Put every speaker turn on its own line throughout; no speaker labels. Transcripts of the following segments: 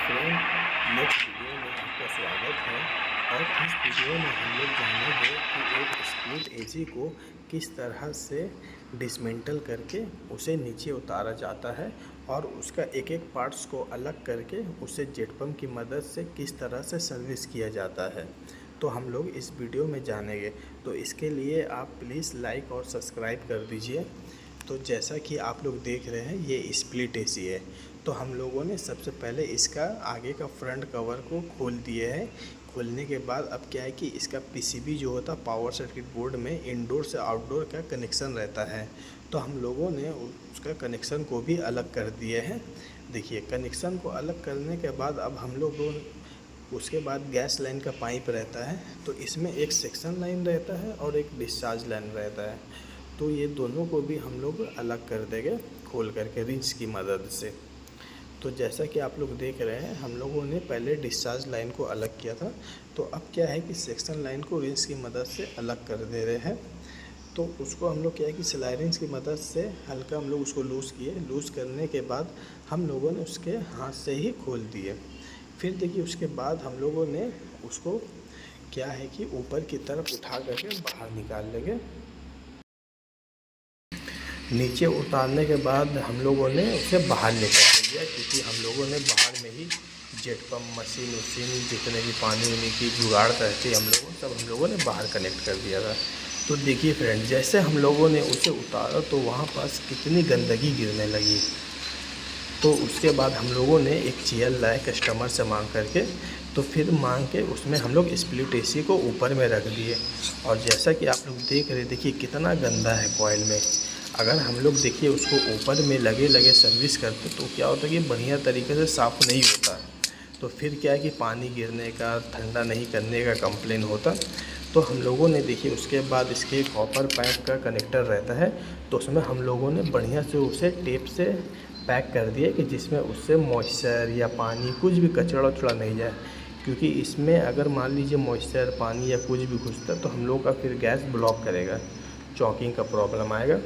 Friend, next video में आपका स्वागत है। और इस वीडियो में हम लोग जानेंगे कि एक स्प्लिट एसी को किस तरह से डिसमेंटल करके उसे नीचे उतारा जाता है और उसका एक एक पार्ट्स को अलग करके उसे जेट पंप की मदद से किस तरह से सर्विस किया जाता है, तो हम लोग इस वीडियो में जानेंगे। तो इसके लिए आप प्लीज़ लाइक और सब्सक्राइब कर दीजिए। तो जैसा कि आप लोग देख रहे हैं, ये स्प्लिट एसी है। तो हम लोगों ने सबसे पहले इसका आगे का फ्रंट कवर को खोल दिए है। खोलने के बाद अब क्या है कि इसका पीसीबी जो होता है पावर सर्किट बोर्ड में इंडोर से आउटडोर का कनेक्शन रहता है। तो हम लोगों ने उसका कनेक्शन को भी अलग कर दिए हैं। देखिए, कनेक्शन को अलग करने के बाद अब हम लोग उसके बाद गैस लाइन का पाइप रहता है। तो इसमें एक सेक्शन लाइन रहता है और एक डिस्चार्ज लाइन रहता है। तो ये दोनों को भी हम लोग अलग कर देंगे खोल करके रिंच की मदद से। तो जैसा कि आप लोग देख रहे हैं, हम लोगों ने पहले डिस्चार्ज लाइन को अलग किया था। तो अब क्या है कि सेक्शन लाइन को रिंच की मदद से अलग कर दे रहे हैं। तो उसको हम लोग क्या है कि सिलाई रिंच की मदद से हल्का हम लोग उसको लूज़ किए। लूज़ करने के बाद हम लोगों ने उसके हाथ से ही खोल दिए। फिर देखिए, उसके बाद हम लोगों ने उसको क्या है कि ऊपर की तरफ उठा करके बाहर निकाल लेंगे। नीचे उतारने के बाद हम लोगों ने उसे बाहर निकाल दिया, क्योंकि हम लोगों ने बाहर में ही जेट पंप मशीन जितने भी पानी वानी की जुगाड़ करके हम लोगों ने बाहर कनेक्ट कर दिया था। तो देखिए फ्रेंड, जैसे हम लोगों ने उसे उतारा तो वहाँ पास कितनी गंदगी गिरने लगी। तो उसके बाद हम लोगों ने एक चेयर लाए कस्टमर से मांग करके। तो फिर मांग के उसमें हम लोग स्प्लिट एसी को ऊपर में रख दिए। और जैसा कि आप लोग देख रहे, देखिए कितना गंदा है कॉइल में। अगर हम लोग देखिए उसको ऊपर में लगे सर्विस करते तो क्या होता है कि बढ़िया तरीके से साफ़ नहीं होता। तो फिर क्या है कि पानी गिरने का, ठंडा नहीं करने का कंप्लेन होता। तो हम लोगों ने देखिए उसके बाद इसके कॉपर पाइप का कनेक्टर रहता है। तो उसमें हम लोगों ने बढ़िया से उसे टेप से पैक कर दिया कि जिसमें उससे मॉइस्चर या पानी कुछ भी कचरा उचड़ा नहीं जाए। क्योंकि इसमें अगर मान लीजिए मॉइस्चर, पानी या कुछ भी घुसता तो हम लोग का फिर गैस ब्लॉक करेगा, चॉकिंग का प्रॉब्लम आएगा।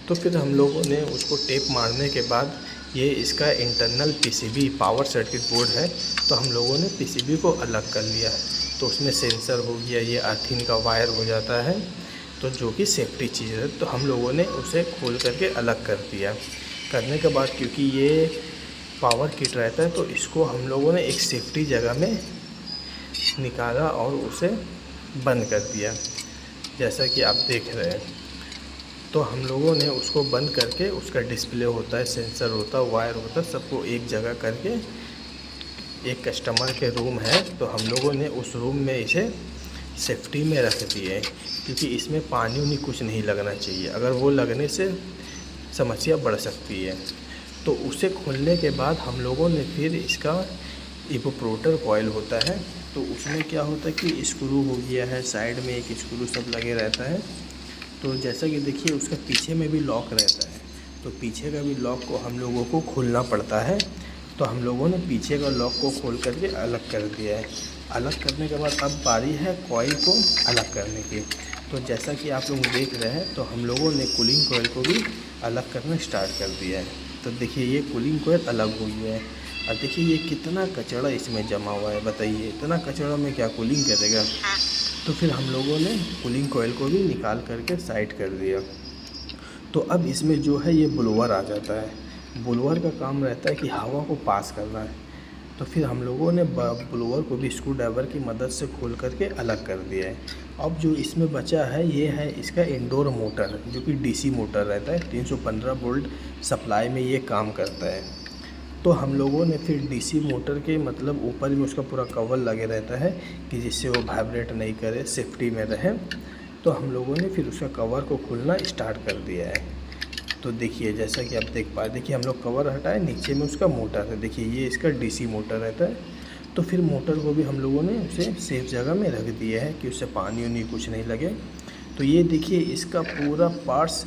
तो फिर हम लोगों ने उसको टेप मारने के बाद ये इसका internal PCB power circuit board है। तो हम लोगों ने पीसीबी को अलग कर लिया। तो उसमें सेंसर हो गया, ये अर्थिंग का वायर हो जाता है, तो जो कि सेफ्टी चीज़ है। तो हम लोगों ने उसे खोल करके अलग कर दिया। करने के बाद क्योंकि ये पावर किट रहता है तो इसको हम लोगों ने एक सेफ्टी जगह में निकाला और उसे बंद कर दिया, जैसा कि आप देख रहे हैं। तो हम लोगों ने उसको बंद करके उसका डिस्प्ले होता है, सेंसर होता है, वायर होता है, सबको एक जगह करके एक कस्टमर के रूम है तो हम लोगों ने उस रूम में इसे सेफ्टी में रख दिए। क्योंकि इसमें पानी उनी कुछ नहीं लगना चाहिए, अगर वो लगने से समस्या बढ़ सकती है। तो उसे खोलने के बाद हम लोगों ने फिर इसका इवोपोरेटर कॉइल होता है, तो उसमें क्या होता है कि स्क्रू हो गया है, साइड में एक स्क्रू सब लगे रहता है। तो जैसा कि देखिए उसका पीछे में भी लॉक रहता है। तो पीछे का भी लॉक को हम लोगों को खोलना पड़ता है। तो हम लोगों ने पीछे का लॉक को खोल करके अलग कर दिया है। अलग करने के बाद अब बारी है कॉइल को अलग करने की। तो जैसा कि आप लोग देख रहे हैं, तो हम लोगों ने कूलिंग कॉइल को भी अलग करना स्टार्ट कर दिया है। तो देखिए ये कूलिंग कॉइल अलग हुई है। और देखिए ये कितना कचरा इसमें जमा हुआ है, बताइए इतना कचरा में क्या कूलिंग करेगा। तो फिर हम लोगों ने कूलिंग कॉइल को भी निकाल करके साइड कर दिया। तो अब इसमें जो है ये ब्लोअर आ जाता है। ब्लोअर का काम रहता है कि हवा को पास करना है। तो फिर हम लोगों ने ब्लोअर को भी स्क्रू ड्राइवर की मदद से खोल करके अलग कर दिया है। अब जो इसमें बचा है ये है इसका इंडोर मोटर, जो कि डीसी मोटर रहता है, 315 वोल्ट सप्लाई में ये काम करता है। तो हम लोगों ने फिर डीसी मोटर के मतलब ऊपर में उसका पूरा कवर लगे रहता है कि जिससे वो वाइब्रेट नहीं करे, सेफ्टी में रहे। तो हम लोगों ने फिर उसका कवर को खोलना स्टार्ट कर दिया है। तो देखिए जैसा कि आप देख पाए, देखिए हम लोग कवर हटाए, नीचे में उसका मोटर है। देखिए ये इसका डीसी मोटर रहता है। तो फिर मोटर को भी हम लोगों ने उसे सेफ जगह में रख दिया है कि उससे पानी उनी कुछ नहीं लगे। तो ये देखिए इसका पूरा पार्ट्स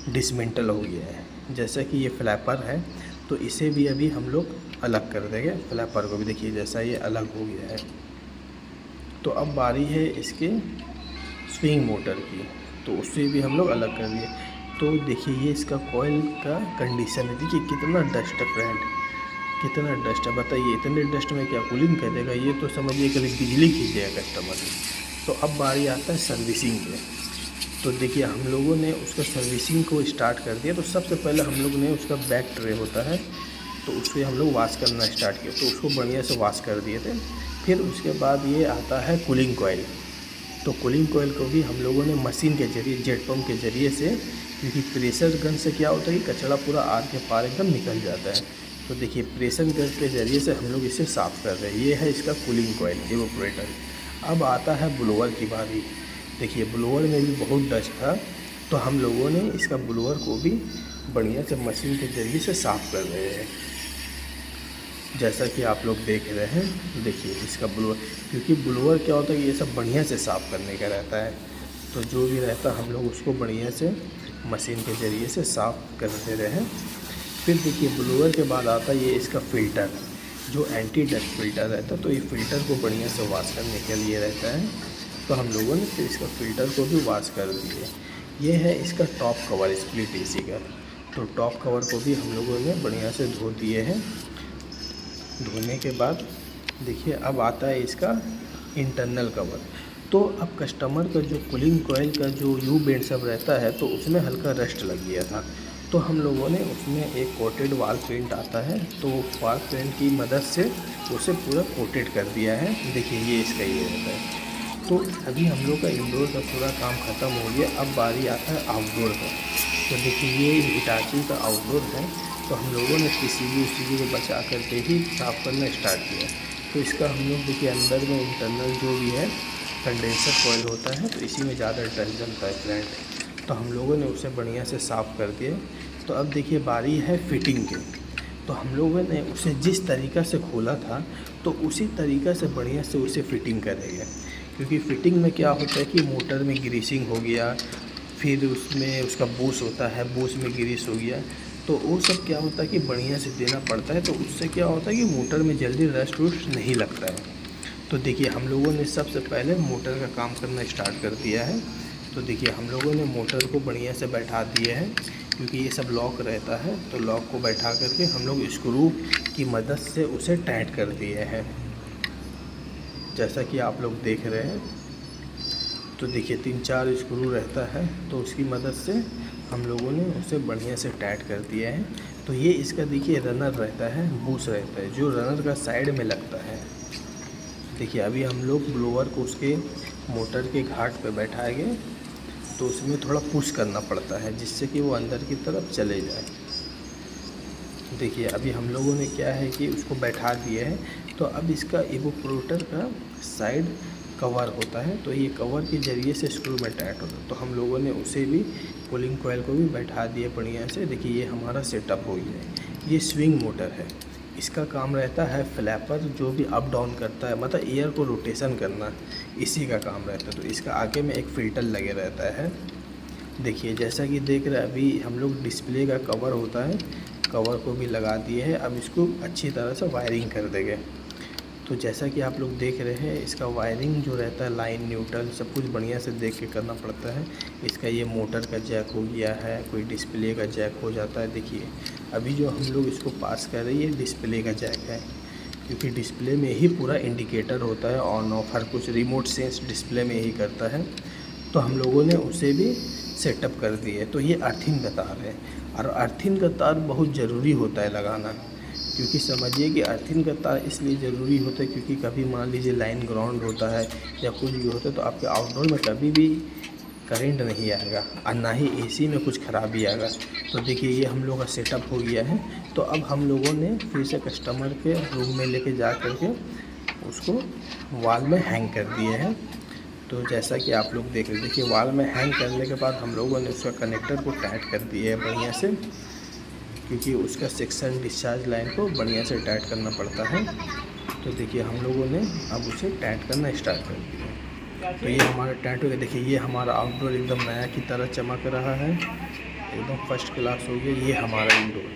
डिसमेंटल हो गया है। जैसा कि ये फ्लैपर है तो इसे भी अभी हम लोग अलग कर देंगे। फ्लैपर को भी देखिए जैसा ये अलग हो गया है। तो अब बारी है इसके स्विंग मोटर की, तो उससे भी हम लोग अलग कर दिए। तो देखिए ये इसका कॉइल का कंडीशन है, देखिए कितना डस्ट है फ्रेंड। कितना डस्ट है बताइए। इतने डस्ट में क्या कूलिंग करेगा, ये तो समझिए कभी बिजली खींचेगा कस्टमर ने। तो अब बारी आता है सर्विसिंग पे। तो देखिए हम लोगों ने उसका सर्विसिंग को स्टार्ट कर दिया। तो सबसे पहले हम लोग ने उसका बैक ट्रे होता है तो उसको हम लोग वॉश करना स्टार्ट किया, तो उसको बढ़िया से वॉश कर दिए थे। फिर उसके बाद ये आता है कूलिंग कोयल। तो कूलिंग कोयल को भी हम लोगों ने मशीन के ज़रिए, जेट पम्प के ज़रिए से, क्योंकि प्रेशर गन से क्या होता है कि कचरा पूरा आर के पार एकदम निकल जाता है। तो देखिए प्रेशर गन के ज़रिए से हम लोग इसे साफ़ कर रहे हैं। ये है इसका कूलिंग कोयल इवेपोरेटर। अब आता है ब्लोअर की बारी। देखिए ब्लोअर में भी बहुत डस्ट था, तो हम लोगों ने इसका ब्लोअर को भी बढ़िया से मशीन के ज़रिए से साफ़ कर रहे हैं, जैसा कि आप लोग देख रहे हैं। देखिए इसका ब्लोअर, क्योंकि ब्लोअर क्या होता है, ये सब बढ़िया से साफ़ करने का रहता है। तो जो भी रहता हम लोग उसको बढ़िया से मशीन के ज़रिए से साफ़ करते रहे। फिर देखिए ब्लोअर के बाद आता है ये इसका फ़िल्टर, जो एंटी डस्ट फ़िल्टर रहता है। तो ये फ़िल्टर को बढ़िया से वॉश करने के लिए रहता है। तो हम लोगों ने फिर इसका फ़िल्टर को भी वॉश कर दिए। ये है इसका टॉप कवर स्प्लिट एसी का। तो टॉप कवर को भी हम लोगों ने बढ़िया से धो दिए हैं। धोने के बाद देखिए अब आता है इसका इंटरनल कवर। तो अब कस्टमर का जो कूलिंग कोयल का जो यू बेंड सब रहता है, तो उसमें हल्का रस्ट लग गया था। तो हम लोगों ने उसमें एक कोटेड वाल पेंट आता है, तो वाल पेंट की मदद से उसे पूरा कोटेड कर दिया है। देखिए ये इसका ये रहता है। तो अभी हम लोग का इंडोर का पूरा काम ख़त्म हो गया। अब बारी आता है आउटडोर का। तो देखिए ये हिटाची का आउटडोर है। तो हम लोगों ने पीसीबी को बचा करके ही साफ़ करना स्टार्ट किया। तो इसका हम लोग देखिए अंदर में इंटरनल जो भी है कंडेंसर कोयल होता है, तो इसी में ज़्यादा डस्ट जमता है प्लांट। तो हम लोगों ने उसे बढ़िया से साफ़ कर दिया। तो अब देखिए बारी है फिटिंग के। तो हम लोगों ने उसे जिस तरीक़ा से खोला था, तो उसी तरीक़ा से बढ़िया से उसे फिटिंग करेंगे। क्योंकि फ़िटिंग में क्या होता है कि मोटर में ग्रीसिंग हो गया, फिर उसमें उसका बूस होता है, बूस में ग्रीस हो गया, तो वो सब क्या होता है कि बढ़िया से देना पड़ता है। तो उससे क्या होता है कि मोटर में जल्दी रस्ट वस्ट नहीं लगता है। तो देखिए हम लोगों ने सबसे पहले मोटर का काम करना स्टार्ट कर दिया है। तो देखिए हम लोगों ने मोटर को बढ़िया से बैठा दिया है, क्योंकि ये सब लॉक रहता है। तो लॉक को बैठा करके हम लोग स्क्रू की मदद से उसे टाइट कर दिए हैं, जैसा कि आप लोग देख रहे हैं। तो देखिए 3-4 स्क्रू रहता है, तो उसकी मदद से हम लोगों ने उसे बढ़िया से टाइट कर दिया है। तो ये इसका देखिए रनर रहता है, बूस रहता है, जो रनर का साइड में लगता है। देखिए अभी हम लोग ब्लोअर को उसके मोटर के घाट पे बैठाएंगे, तो उसमें थोड़ा पुश करना पड़ता है जिससे कि वो अंदर की तरफ चले जाए। देखिए अभी हम लोगों ने क्या है कि उसको बैठा दिए है। तो अब इसका इवेपोरेटर का साइड कवर होता है, तो ये कवर के ज़रिए से स्क्रू में टाइट होता है। तो हम लोगों ने उसे भी कूलिंग कोयल को भी बैठा दिए बढ़िया से। देखिए ये हमारा सेटअप हो गया है। ये स्विंग मोटर है, इसका काम रहता है फ्लैपर जो भी अप डाउन करता है, मतलब एयर को रोटेशन करना, इसी का काम रहता है। तो इसका आगे में एक फ़िल्टर लगे रहता है। देखिए जैसा कि देख रहे हैं अभी हम लोग डिस्प्ले का कवर होता है, कवर को भी लगा दिए हैं। अब इसको अच्छी तरह से वायरिंग कर देंगे। तो जैसा कि आप लोग देख रहे हैं, इसका वायरिंग जो रहता है, लाइन न्यूट्रल सब कुछ बढ़िया से देख के करना पड़ता है। इसका ये मोटर का जैक हो गया है, कोई डिस्प्ले का जैक हो जाता है। देखिए अभी जो हम लोग इसको पास कर रहे हैं, ये डिस्प्ले का जैक है, क्योंकि डिस्प्ले में ही पूरा इंडिकेटर होता है, ऑन ऑफ हर कुछ रिमोट सेंस डिस्प्ले में ही करता है। तो हम लोगों ने उसे भी सेटअप कर दिए। तो ये अर्थिंग का तार है, और अर्थिंग का तार बहुत ज़रूरी होता है लगाना, क्योंकि समझिए कि अर्थिंग का तार इसलिए ज़रूरी होता है क्योंकि कभी मान लीजिए लाइन ग्राउंड होता है या कुछ भी होता है, तो आपके आउटडोर में कभी भी करंट नहीं आएगा और ना ही एसी में कुछ खराबी आएगा। तो देखिए ये हम लोग का सेटअप हो गया है। तो अब हम लोगों ने फिर से कस्टमर के रूम में लेके जा करके उसको वॉल में हैंग कर दिए हैं। तो जैसा कि आप लोग देख रहे हैं, देखिए वॉल में हैंग करने के बाद हम लोगों ने उसका कनेक्टर को टाइट कर दिया है बढ़िया से, क्योंकि उसका सेक्शन डिस्चार्ज लाइन को बढ़िया से टाइट करना पड़ता है। तो देखिए हम लोगों ने अब उसे टाइट करना स्टार्ट कर दिया। तो ये हमारा टाइट हो गया। देखिए ये हमारा आउटडोर एकदम नया की तरह चमक रहा है, एकदम फर्स्ट क्लास हो गया ये हमारा इंडोर।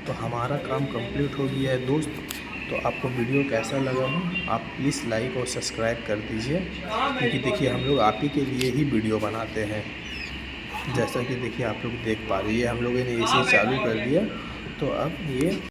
तो हमारा काम कंप्लीट हो गया है दोस्त। तो आपको वीडियो कैसा लगा हो आप प्लीज़ लाइक और सब्सक्राइब कर दीजिए, क्योंकि देखिए हम लोग आप ही के लिए ही वीडियो बनाते हैं। जैसा कि देखिए आप लोग देख पा रहे हैं, हम लोगों ने एसी चालू कर दिया। तो अब ये